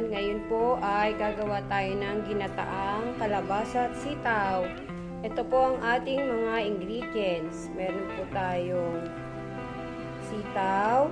Ngayon po ay gagawa tayo ng ginataang kalabasa at sitaw. Ito po ang ating mga ingredients. Meron po tayong sitaw,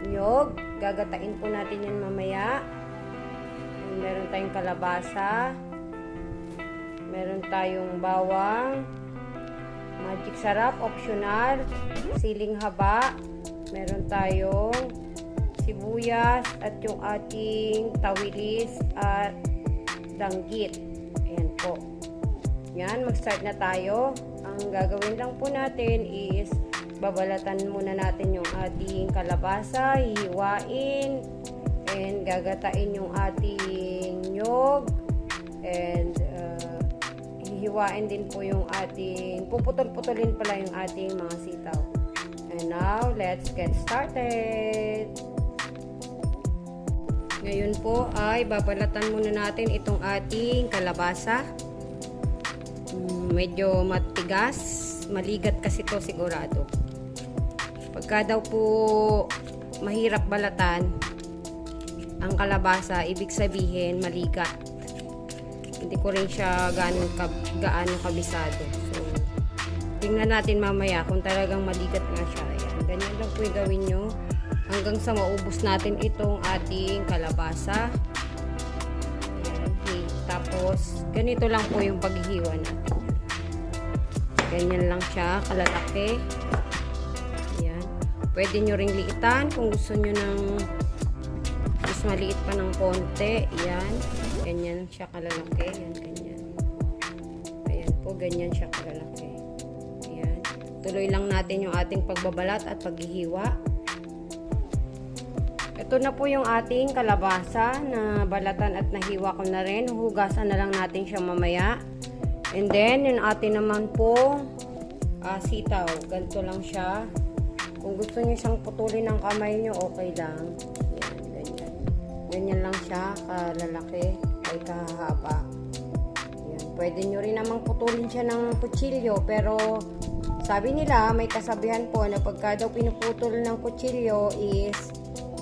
nyog, gagatain po natin yan mamaya. Meron tayong kalabasa, meron tayong bawang, magic sarap, optional, siling haba, meron tayong sibuyas at yung ating tawilis at danggit. Ayan po. Yan, mag-start na tayo. Ang gagawin lang po natin is babalatan muna natin yung ating kalabasa, hihiwain, and gagatain yung ating nyog, and hihiwain din po yung ating, puputol-putulin pala yung ating mga sitaw. And now, let's get started! Ngayon po ay babalatan muna natin itong ating kalabasa. Medyo matigas, maligat kasi to sigurado. Pagka daw po mahirap balatan ang kalabasa, ibig sabihin maligat. Hindi ko rin siya gaano kabisado. So, tingnan natin mamaya kung talagang maligat nga siya. Ayan, ganyan lang po yung gawin nyo hanggang sa maubos natin itong ating kalabasa. Ayan, okay. Tapos, ganito lang po yung paghihiwa natin. Ganyan lang siya, kalalaki. Ayan. Pwede nyo ring liitan kung gusto nyo ng mas maliit pa ng konti. Ayan. Ganyan siya kalalaki. Ayan, ganyan. Ayan po, ganyan siya kalalaki. Ayan. Tuloy lang natin yung ating pagbabalat at paghihiwa. Ito na po yung ating kalabasa na balatan at nahiwa ko na rin. Hugasan na lang natin siya mamaya. And then, yung atin naman po sitaw. Ganito lang siya. Kung gusto niyo siyang putulin ng kamay nyo, okay lang. Yan, ganyan. Ganyan lang siya, kalalaki, ay kahaba. Yan. Pwede nyo rin namang putulin siya ng kutsilyo, pero sabi nila, may kasabihan po na pagka daw pinuputol ng kutsilyo is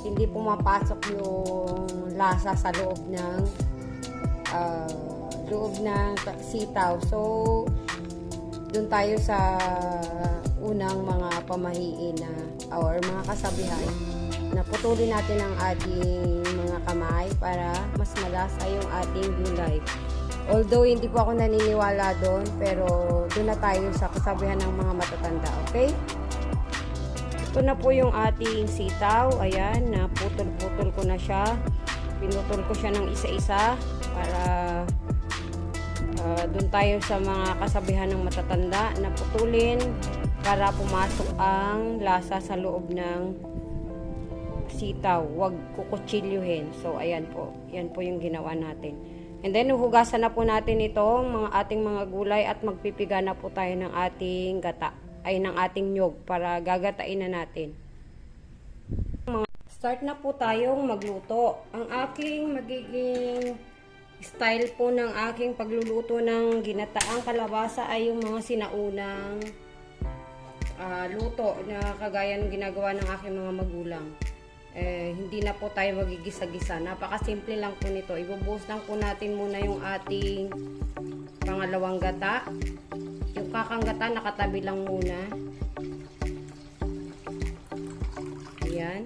hindi pumapasok yung lasa sa loob ng sitaw. So, dun tayo sa unang mga pamahiin na or mga kasabihan na putulin natin ang ating mga kamay para mas malasa yung ating gulay. Although hindi po ako naniniwala doon, pero doon na tayo sa kasabihan ng mga matatanda, okay? Ito na po yung ating sitaw. Ayan, naputol-putol ko na siya. Pinutol ko siya ng isa-isa para doon tayo sa mga kasabihan ng matatanda na putulin para pumasok ang lasa sa loob ng sitaw. Huwag kukutsilyuhin. So, ayan po. Yan po yung ginawa natin. And then, huhugasan na po natin itong ating mga gulay at magpipiga na po tayo ng ating gata. Ay ng ating nyog para gagatain na natin. Start na po tayong magluto. Ang aking magiging style po ng aking pagluluto ng ginataang kalabasa ay yung mga sinaunang luto na kagaya ng ginagawa ng aking mga magulang. Hindi na po tayo magigisa-gisa. Napakasimple lang po nito. Ibubuhos lang po natin muna yung ating pangalawang gata. Yung kakang gata nakatabi lang muna. Ayan.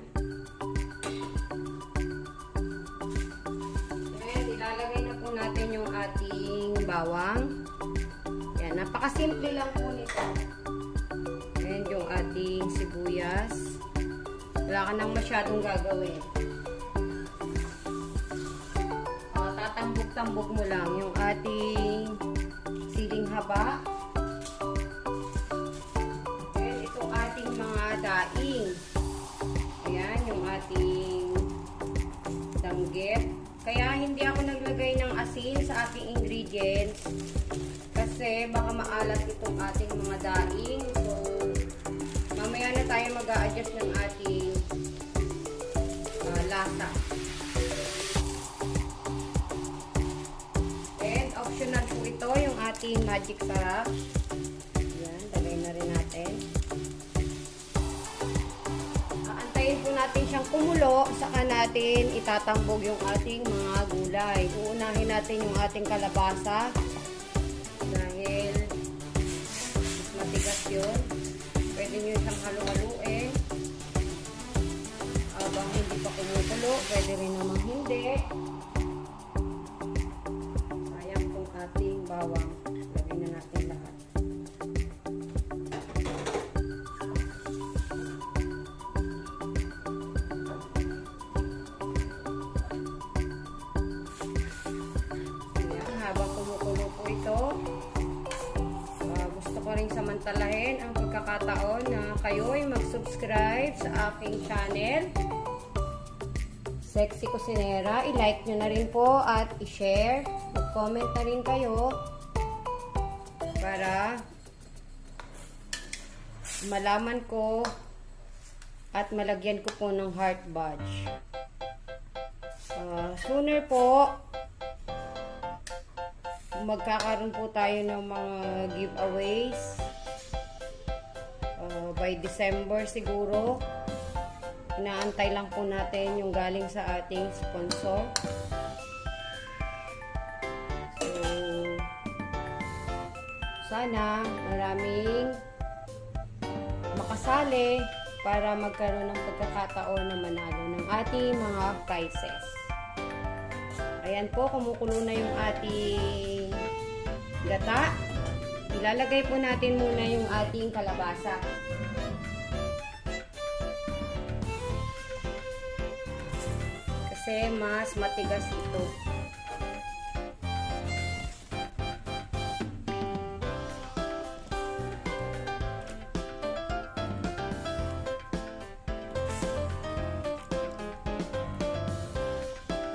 Ayan, ilalagay na po natin yung ating bawang. Ayan, napakasimple lang po nito. Ayan yung ating sibuyas. Wala ka nang masyadong gagawin. Tatambok-tambok mo lang yung ating siling haba. Ayan, itong ating mga daing. Ayan, yung ating danggit. Kaya hindi ako naglagay ng asin sa aking ingredients. Kasi baka maalat itong ating mga daing. So, mamaya na tayo mag-a-adjust ng ating lasa. And optional po ito, yung ating magic sarap. Ayan, lagay na rin natin. Aantayin po natin siyang kumulo, saka natin itatambog yung ating mga gulay. Uunahin natin yung ating kalabasa. Dahil mas matigas yun. Pwede nyo siyang halu-haluin. Habang hindi pa kumukulo, pwede rin namang hindi. Sayang tong ating bawang. Lagay na natin lahat. Ayan, habang kumukulo po ito, gusto ko rin samantalahin ang pagkakataon na kayo ay mag-subscribe sa aking channel, Sexy Cusinera. I-like nyo na rin po at i-share. Mag-comment na rin kayo para malaman ko at malagyan ko po ng heart badge. Sooner po magkakaroon po tayo ng mga giveaways by December siguro. Inaantay lang po natin yung galing sa ating sponsor. So, sana maraming makasali para magkaroon ng pagkakataon na manalo ng ating mga prizes. Ayan po, kumukulo na yung ating gata. Ilalagay po natin muna yung ating kalabasa. Kasi mas matigas ito.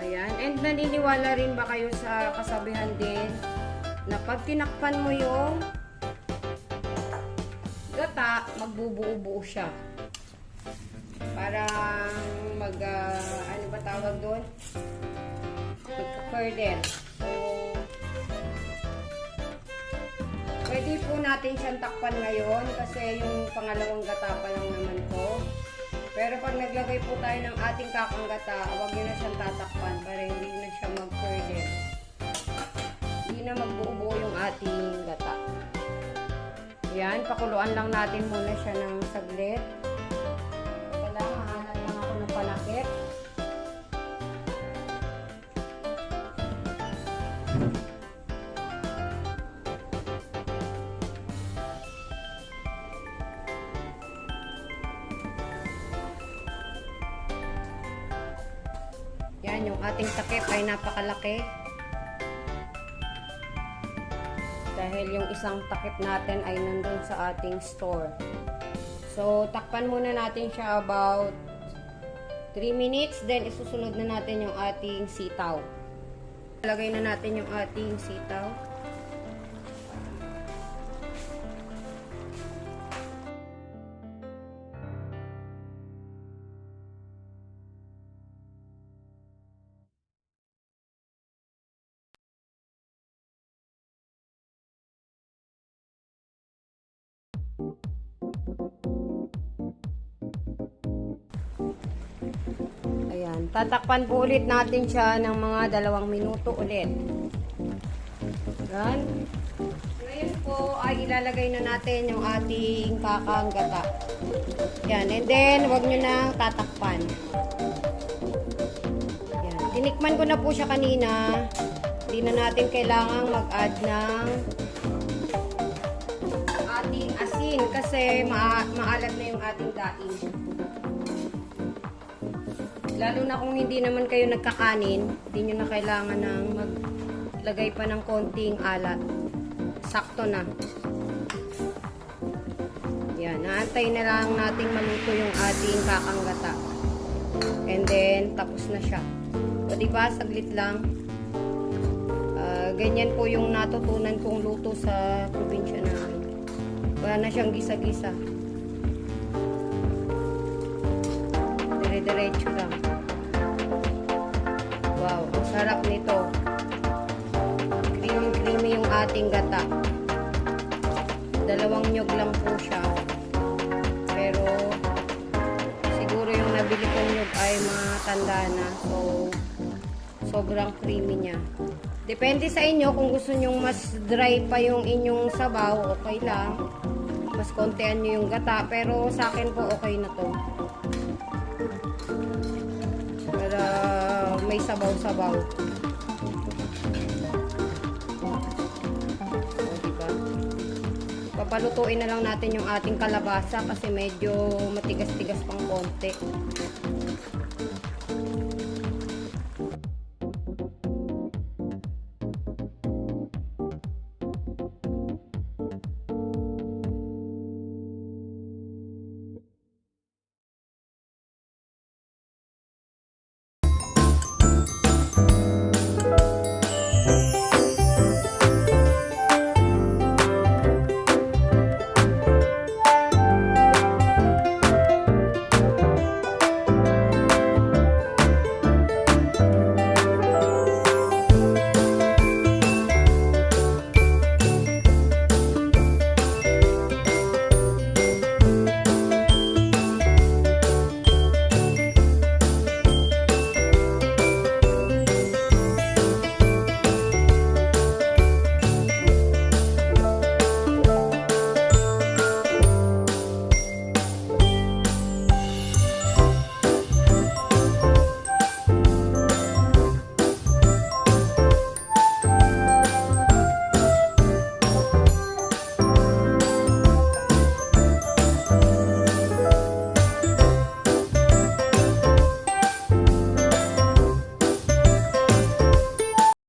Ayan. And naniniwala rin ba kayo sa kasabihan din na pag tinakpan mo yung gata, magbubuo-buo siya. Parang ano ba tawag doon? Magka-curdle. So, pwede po natin siyang takpan ngayon kasi yung pangalawang gata pa lang naman to. Pero pag naglagay po tayo ng ating kakang gata, huwag nyo na siyang tatakpan para hindi na siya mag-curdle. Hindi na magbuo-buo yung ating gata. Yan, pakuluan lang natin muna siya ng saglit. Hahanap lang ako ng panakip. Yan, yung ating takip ay napakalaki. Dahil yung isang takip natin ay nandun sa ating store. So, takpan muna natin siya about 3 minutes. Then, isusunod na natin yung ating sitaw. Lagay na natin yung ating sitaw. Ayan, tatakpan po ulit natin siya ng mga 2 minuto ulit. Ayan. Ngayon po ay ilalagay na natin yung ating kakang gata. Yan, and then wag nyo nang tatakpan. Yan, tinikman ko na po siya kanina. Hindi na natin kailangang mag-add ng ating asin kasi maalat na yung ating daing. Lalo na kung hindi naman kayo nagkakanin, hindi nyo na kailangan ng maglagay pa ng konting alat. Sakto na. Yan, naantay na lang nating maluto yung ating kakang gata. And then, tapos na siya. O diba, saglit lang. Ganyan po yung natutunan kong luto sa probinsya namin. Wala na siyang gisa-gisa. Dire-diretso lang. Wow, ang sarap nito. Creamy-creamy yung ating gata. Dalawang nyog lang po siya. Pero siguro yung nabili kong nyog ay matanda na. So, sobrang creamy niya. Depende sa inyo kung gusto nyong mas dry pa yung inyong sabaw, okay lang. Mas kontian nyo yung gata. Pero sa akin po okay na to. Para may sabaw-sabaw. O, diba? Papalutuin na lang natin yung ating kalabasa kasi medyo matigas-tigas pang konti.